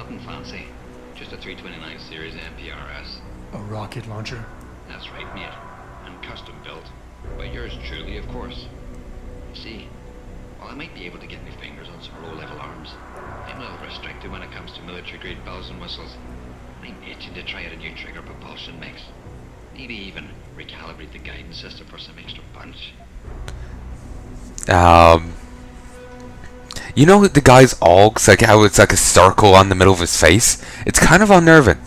Nothing fancy. Just a 329 series MPRS. A rocket launcher? That's right, mate. And custom built. By yours truly, of course. You see, while I might be able to get my fingers on some low-level arms, I'm a little restricted when it comes to military-grade bells and whistles. I'm itching to try out a new trigger propulsion mix. Maybe even recalibrate the guidance system for some extra punch. You know the guy's augs, like how it's like a circle on the middle of his face? It's kind of unnerving.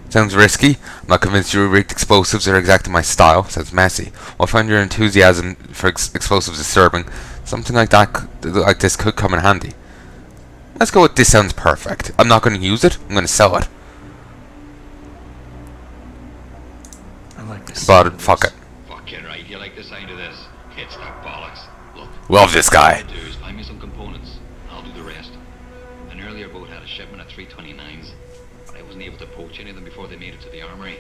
Sounds risky. I'm not convinced your rigged explosives are exactly my style. Sounds messy. While I find your enthusiasm for explosives disturbing, something like this could come in handy. Let's go with this sounds perfect. I'm not going to use it, I'm going to sell it. I like this. But fuck it. Fucking right, you like the sound of this? It's the bollocks. Look, Love this guy. what I do is find me some components. I'll do the rest. An earlier boat had a shipment of 329s, but I wasn't able to poach any of them before they made it to the armory.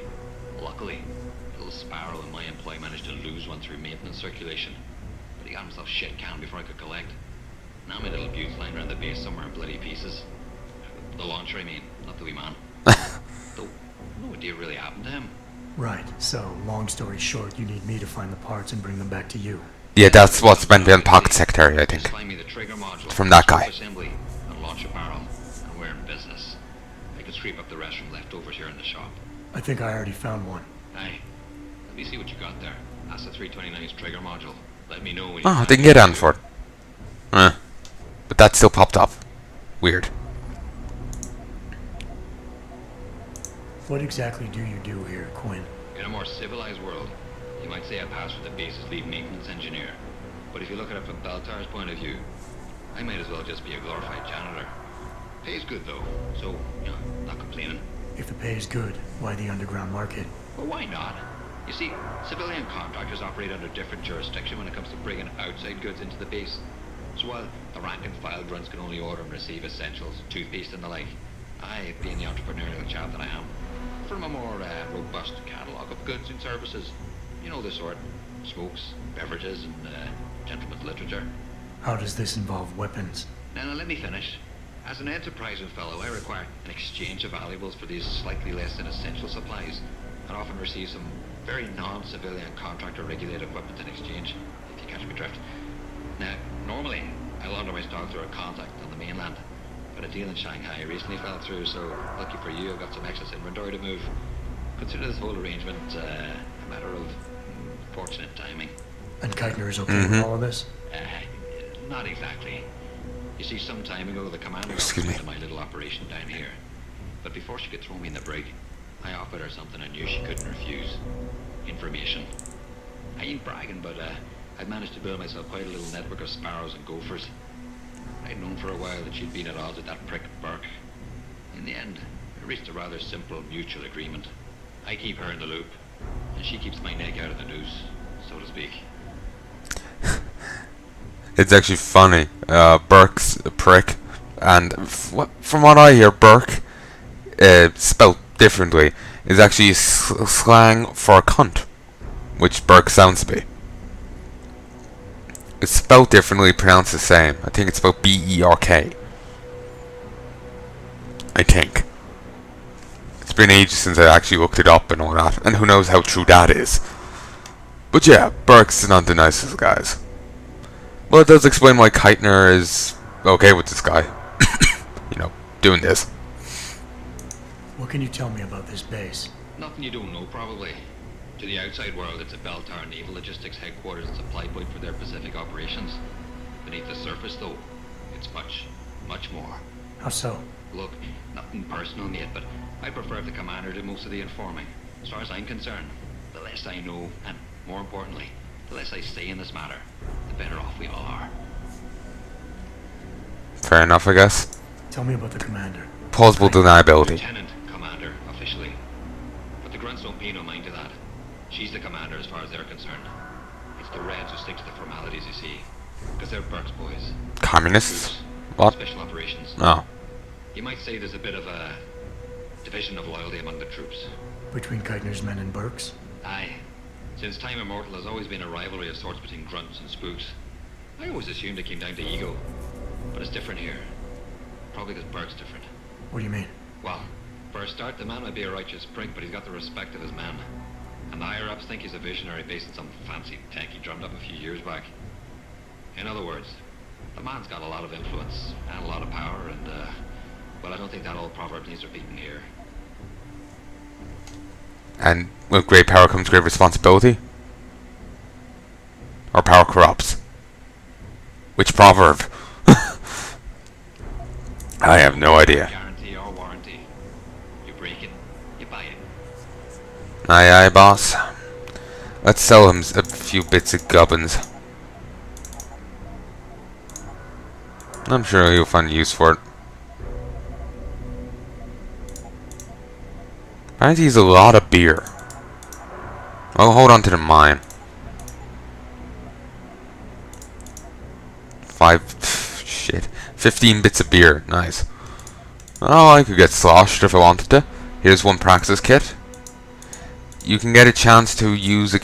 Luckily, little Sparrow in my employ managed to lose one through maintenance circulation, but he got himself shit canned before I could collect. Now my little bute's lying around the base somewhere in bloody pieces. The launcher, I mean, not the wee man. Though, no idea what really happened to him. Right, so, long story short, you need me to find the parts and bring them back to you. Yeah, that's what's meant to be on Pocket Secretary, I think. Just find me the trigger module, From that guy. assembly, and launch a barrel, and we're in business. I can scrape up the rest from leftovers here in the shop. I think I already found one. Aye. Let me see what you got there. That's the 329's trigger module. Let me know when you Oh, have they can it. get on for it. But that still popped up. Weird. What exactly do you do here, Quinn? In a more civilized world, you might say I pass for the base's lead maintenance engineer. But if you look at it from Beltar's point of view, I might as well just be a glorified janitor. Pays good though, so, you know, not complaining. If the pay is good, why the underground market? Well, why not? You see, civilian contractors operate under different jurisdiction when it comes to bringing outside goods into the base. So while the rank and file grunts can only order and receive essentials, toothpaste and the like, I, being the entrepreneurial chap that I am, from a more robust catalogue of goods and services. You know the sort. Smokes, beverages, and gentleman's literature. How does this involve weapons? Now let me finish. As an enterprising fellow, I require an exchange of valuables for these slightly less than essential supplies, and often receive some very non-civilian contractor-regulated weapons in exchange, if you catch my drift. Now, normally, I launder my stock through a contact on the mainland, but a deal in Shanghai recently fell through, so lucky for you, I've got some excess inventory to move. Consider this whole arrangement a matter of fortunate timing. And Keitner is okay with all of this? Not exactly. You see, some time ago, the commander Excuse me. offered my little operation down here. But before she could throw me in the brig, I offered her something I knew she couldn't refuse. Information. I ain't bragging, but I'd managed to build myself quite a little network of sparrows and gophers. I'd known for a while that she'd been at odds with that prick Burke. In the end, we reached a rather simple mutual agreement. I keep her in the loop, and she keeps my neck out of the noose, so to speak. It's actually funny. Burke's a prick, and from what I hear, Burke, spelled differently, is actually slang for a cunt, which Burke sounds to be. It's spelled differently, pronounced the same. I think it's spelled B-E-R-K. I think. It's been ages since I actually looked it up and all that, and who knows how true that is. But yeah, Burke's not the nicest guys. Well, it does explain why Keitner is okay with this guy. You know, doing this. What can you tell me about this base? Nothing you don't know, probably. To the outside world, it's a Beltar Naval Logistics headquarters and supply point for their Pacific operations. Beneath the surface, though, it's much, much more. How so? Look, nothing personal, mate, but I prefer if the commander did most of the informing. As far as I'm concerned, the less I know, and more importantly, the less I say in this matter, the better off we all are. Fair enough, I guess. Tell me about the commander. Plausible deniability. Lieutenant Commander, officially. But the grunts don't pay no mind to that. She's the commander as far as they're concerned. It's the Reds who stick to the formalities, you see. Because they're Burke's boys. Communists? Troops, What? Special operations. Oh. You might say there's a bit of a division of loyalty among the troops. Between Keitner's men and Burke's? Aye. Since time immortal, there's always been a rivalry of sorts between grunts and spooks. I always assumed it came down to ego. But it's different here. Probably because Burke's different. What do you mean? Well, for a start, the man might be a righteous prick, but he's got the respect of his men. And the higher-ups think he's a visionary based on some fancy tech he drummed up a few years back. In other words, the man's got a lot of influence and a lot of power, and, well, I don't think that old proverb needs repeating here. And with great power comes great responsibility? Or power corrupts? Which proverb? I have no idea. Guarantee or warranty. You break it, you buy it. Aye aye, boss. Let's sell him a few bits of gubbins. I'm sure he'll find use for it. Apparently he's a lot of beer. I'll hold on to the mine. 15 bits of beer. Nice. Oh, I could get sloshed if I wanted to. Here's one praxis kit. You can get a chance to use a...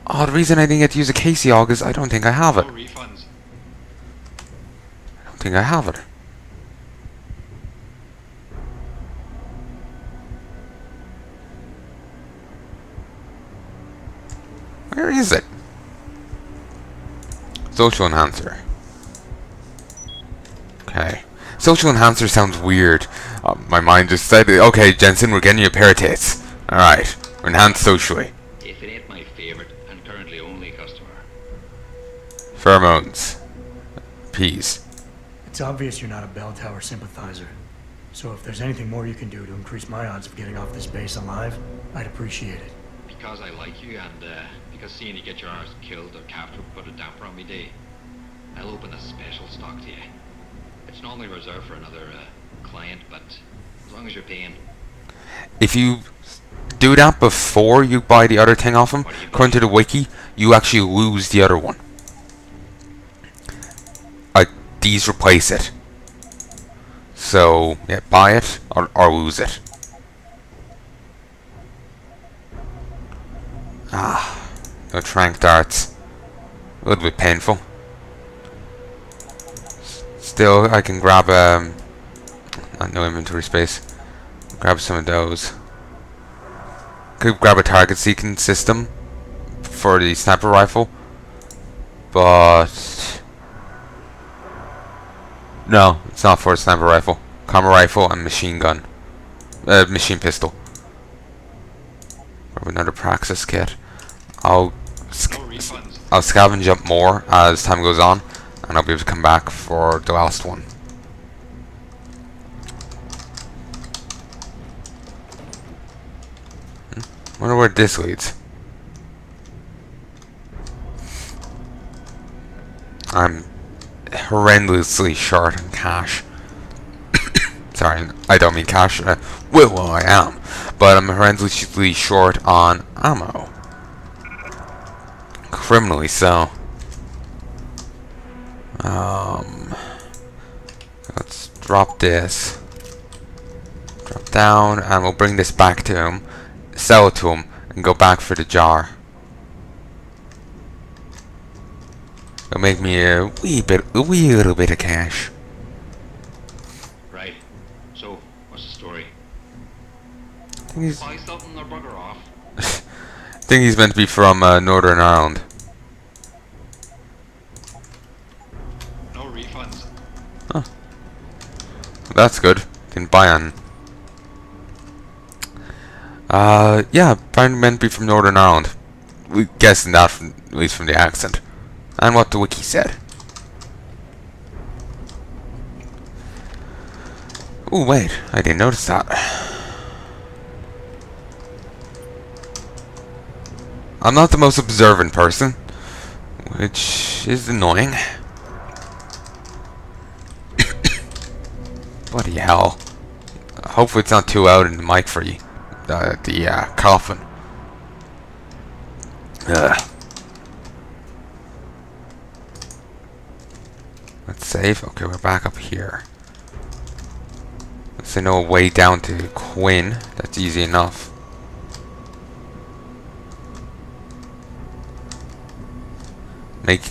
Oh, the reason I didn't get to use a Casey Aug is I don't think I have it. No refunds. I don't think I have it. Where is it? Social enhancer. Okay. Social enhancer sounds weird. My mind just said, okay, Jensen, we're getting you a pair of tits. Alright. We're enhanced socially. If it ain't my favorite and currently only customer. Pheromones. Peas. It's obvious you're not a bell tower sympathizer. So if there's anything more you can do to increase my odds of getting off this base alive, I'd appreciate it. Because I like you and because seeing you get your arse killed or captured would put a damper on me day, I'll open a special stock to you. It's normally reserved for another client, but as long as you're paying. If you do that before you buy the other thing off him, according to the wiki, you actually lose the other one. Like, these replace it. So, yeah, buy it or lose it. Ah, no trank darts. A little bit painful. Still, I can grab no inventory space. Grab some of those. Could grab a target seeking system for the sniper rifle, but no, it's not for a sniper rifle. Combat rifle and machine gun, machine pistol. Grab another praxis kit. I'll scavenge up more as time goes on, and I'll be able to come back for the last one. Wonder where this leads. I'm horrendously short on cash. Sorry, I don't mean cash. Well, I am, but I'm horrendously short on ammo. Criminally so. Let's drop this. Drop down, and we'll bring this back to him. Sell it to him and go back for the jar. It'll make me a wee little bit of cash. Right. So, what's the story? I think he's, Buy something or bugger off. I think he's meant to be from Northern Ireland. No refunds. Huh. That's good. Can buy on. Yeah, apparently meant to be from Northern Ireland. We're guessing that from, at least from the accent. And what the wiki said. Oh wait, I didn't notice that. I'm not the most observant person, which is annoying. Bloody hell. Hopefully it's not too loud in the mic for you. The coffin. Ugh. Let's save. Okay, we're back up here. Let's say no way down to Quinn. That's easy enough. Make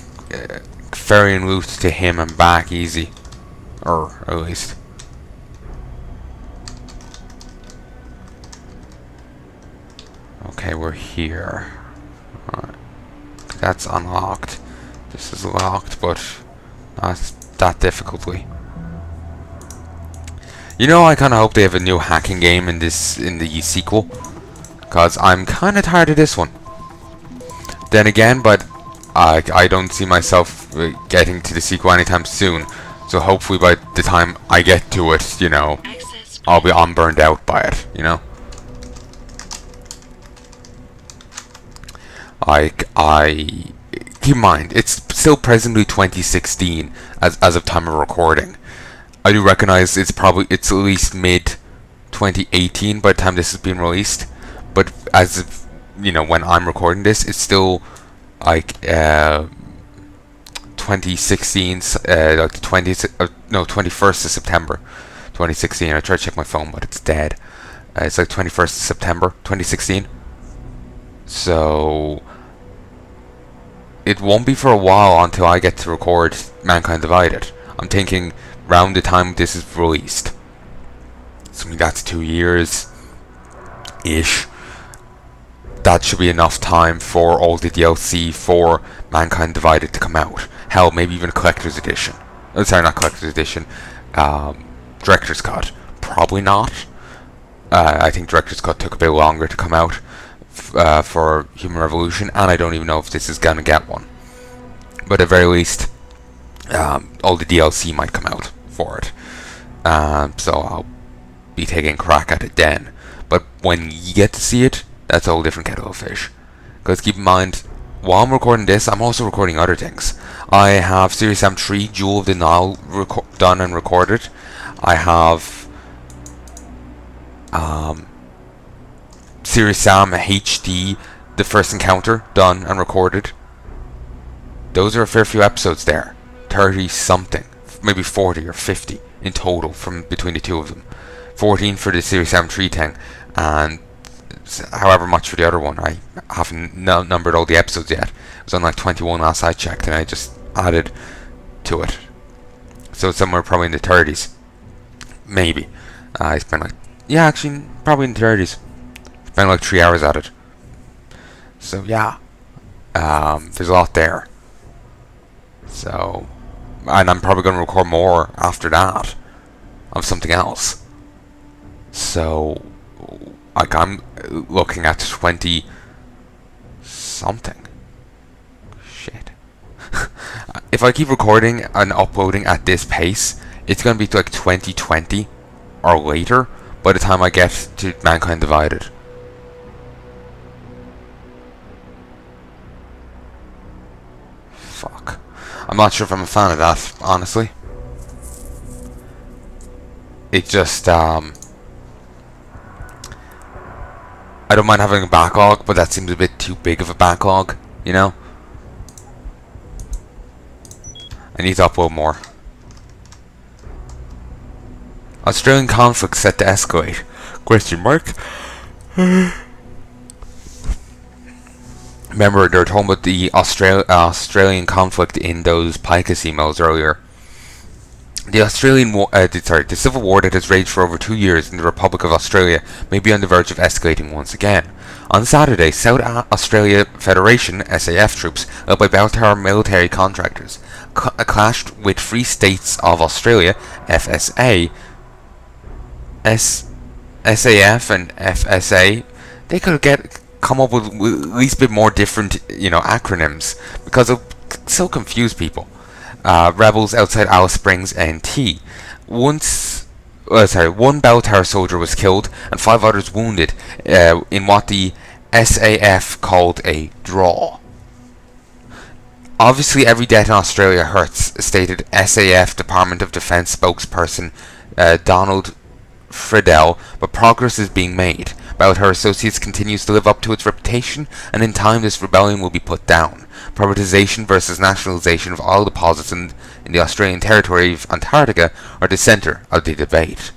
ferrying routes to him and back easy. Or at least. Okay, we're here. Alright. That's unlocked. This is locked, but not that difficultly. You know, I kind of hope they have a new hacking game in the sequel, cause I'm kind of tired of this one. Then again, but I don't see myself getting to the sequel anytime soon. So hopefully by the time I get to it, you know, I'll be unburned out by it. You know. I keep in mind it's still presently 2016 as of time of recording. I do recognize it's at least mid 2018 by the time this is being released, but as of, you know, when I'm recording this, it's still like 2016, like the 21st of September 2016. I tried to check my phone, but it's dead. It's like 21st of September 2016. So it won't be for a while until I get to record Mankind Divided. I'm thinking around the time this is released. So I mean, that's 2 years ish. That should be enough time for all the DLC for Mankind Divided to come out. Hell, maybe even a collector's edition. Oh, sorry, not collector's edition. Director's Cut. Probably not. I think Director's Cut took a bit longer to come out for Human Revolution, and I don't even know if this is gonna get one. But at the very least, all the DLC might come out for it. So I'll be taking a crack at it then. But when you get to see it, that's a whole different kettle of fish. Because keep in mind, while I'm recording this, I'm also recording other things. I have Serious Sam 3 Jewel of the Nile done and recorded. I have Serious Sam HD The First Encounter done and recorded. Those are a fair few episodes there. 30 something, maybe 40 or 50 in total from between the two of them. 14 for the Serious Sam 3 thing, and however much for the other one. I haven't numbered all the episodes yet. It was on like 21 last I checked, and I just added to it. So it's somewhere probably in the 30s. Maybe. I spent like, yeah, actually, probably in the 30s. Spent like 3 hours at it. So yeah, there's a lot there. So, and I'm probably going to record more after that of something else. So, like, I'm looking at 20 something. Shit. If I keep recording and uploading at this pace, it's going to be like 2020 or later by the time I get to Mankind Divided. Fuck. I'm not sure if I'm a fan of that, honestly. It just, I don't mind having a backlog, but that seems a bit too big of a backlog, you know? I need to upload more. Australian conflict set to escalate? Question mark. Remember, they were talking about the Australian conflict in those Picus emails earlier. The Civil War that has raged for over 2 years in the Republic of Australia may be on the verge of escalating once again. On Saturday, South Australia Federation (SAF) troops, led by Baltar military contractors, clashed with Free States of Australia (FSA). SAF and FSA. They could come up with at least a bit more different, you know, acronyms, because it so confuse people. Rebels outside Alice Springs NT. One Baltar soldier was killed and 5 others wounded in what the SAF called a draw. Obviously, every death in Australia hurts, stated SAF Department of Defence spokesperson Donald Friedel, but progress is being made. Baltar Associates continues to live up to its reputation, and in time this rebellion will be put down. Privatisation versus nationalisation of oil deposits in the Australian territory of Antarctica are the centre of the debate.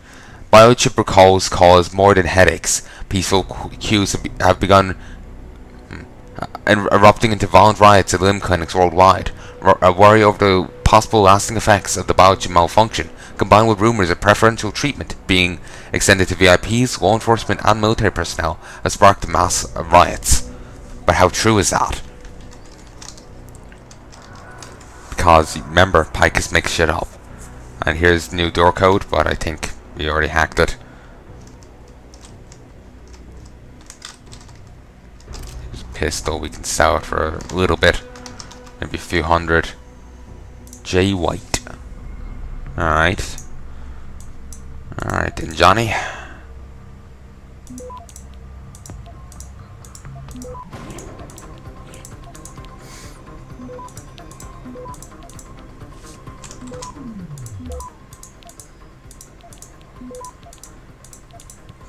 Biochip recalls cause more than headaches. Peaceful queues have begun erupting into violent riots at limb clinics worldwide. A worry over the possible lasting effects of the biochip malfunction combined with rumors of preferential treatment being extended to VIPs, law enforcement and military personnel, has sparked the mass riots. But how true is that? Because, remember, Picus makes shit up. And here's new door code, but I think we already hacked it. Here's a pistol, we can sell it for a little bit. Maybe a few hundred. J. White. Alright. Alright then, Johnny.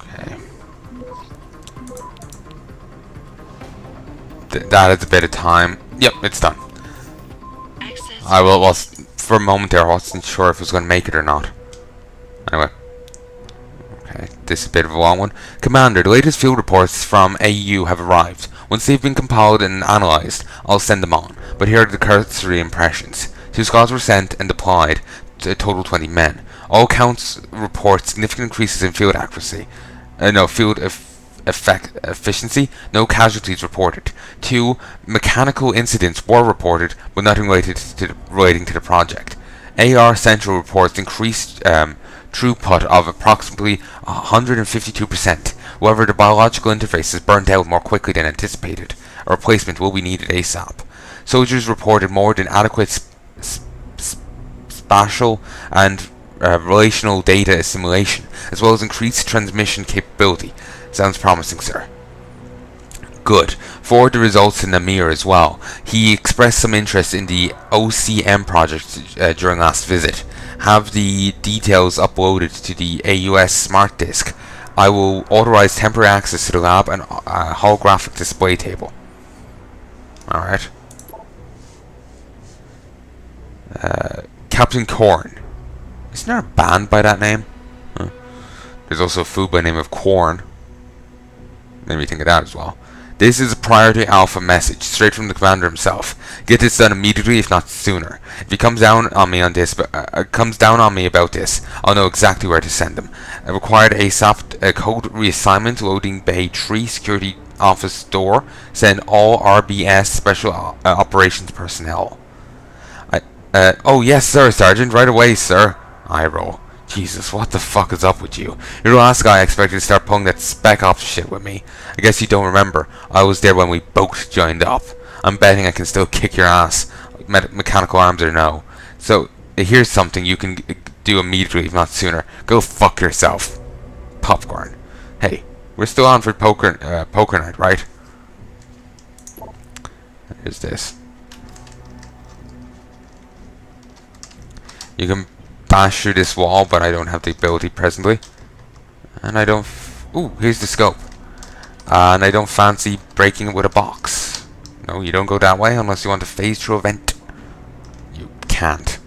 Okay. That is a bit of time. Yep, it's done. I was for a moment there, I wasn't sure if I was going to make it or not. Anyway. Okay, this is a bit of a long one. Commander, the latest field reports from AU have arrived. Once they've been compiled and analysed, I'll send them on. But here are the cursory impressions. 2 squads were sent and deployed, to a total 20 men. All counts report significant increases in field accuracy. Field efficiency. No casualties reported. 2 mechanical incidents were reported, but nothing relating to the project. AR Central reports increased throughput of approximately 152%. However, the biological interface is burnt out more quickly than anticipated. A replacement will be needed ASAP. Soldiers reported more than adequate spatial and relational data assimilation, as well as increased transmission capability. Sounds promising, sir. Good. Forward the results to Namir as well. He expressed some interest in the OCM project during last visit. Have the details uploaded to the AUS smart disk. I will authorize temporary access to the lab and holographic display table. Alright. Captain Corn. Isn't there a band by that name? Huh. There's also a food by the name of Corn. Made me think of that as well. This is a priority alpha message, straight from the commander himself. Get this done immediately, if not sooner. If he comes down on me about this, I'll know exactly where to send him. I required ASAP code reassignment, loading bay 3 security office door. Send all RBS special operations personnel. Oh yes, sir, Sergeant. Right away, sir. I roll. Jesus, what the fuck is up with you? You're the last guy I expected to start pulling that spec ops shit with me. I guess you don't remember. I was there when we both joined up. I'm betting I can still kick your ass, mechanical arms or no. So, here's something you can do immediately, if not sooner. Go fuck yourself. Popcorn. Hey, we're still on for poker night, right? Here's this. You can bash through this wall, but I don't have the ability presently. And I don't... Ooh, here's the scope. And I don't fancy breaking it with a box. No, you don't go that way unless you want to phase through a vent. You can't.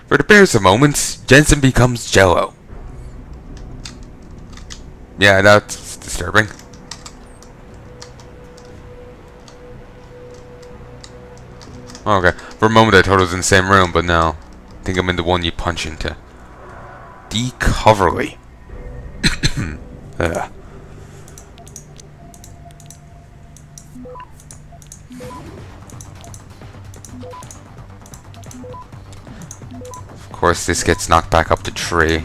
For the barest of moments, Jensen becomes Jello. Yeah, that's disturbing. Okay, for a moment I thought I was in the same room, but no. I think I'm in the one you punch into. Decoverly. Ugh. Of course, this gets knocked back up the tree.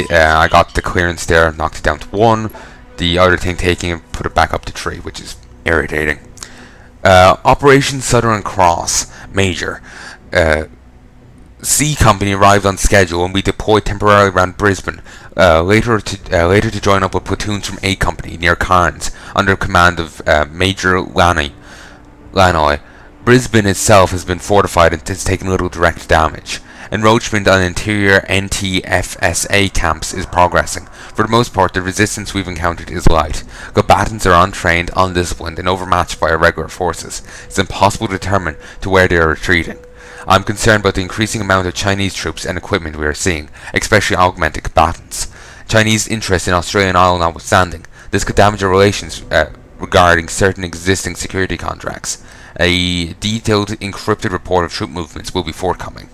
I got the clearance there, knocked it down to 1. The other thing taking it, put it back up the tree, which is irritating. Operation Southern Cross, Major. C Company arrived on schedule and we deployed temporarily around Brisbane. Later to join up with platoons from A Company near Cairns under command of Major Lannoy. Brisbane itself has been fortified and has taken little direct damage. Encroachment on interior NTFSA camps is progressing. For the most part, the resistance we've encountered is light. Combatants are untrained, undisciplined, and overmatched by our regular forces. It's impossible to determine to where they are retreating. I'm concerned about the increasing amount of Chinese troops and equipment we are seeing, especially augmented combatants. Chinese interest in Australian oil notwithstanding, this could damage our relations regarding certain existing security contracts. A detailed encrypted report of troop movements will be forthcoming.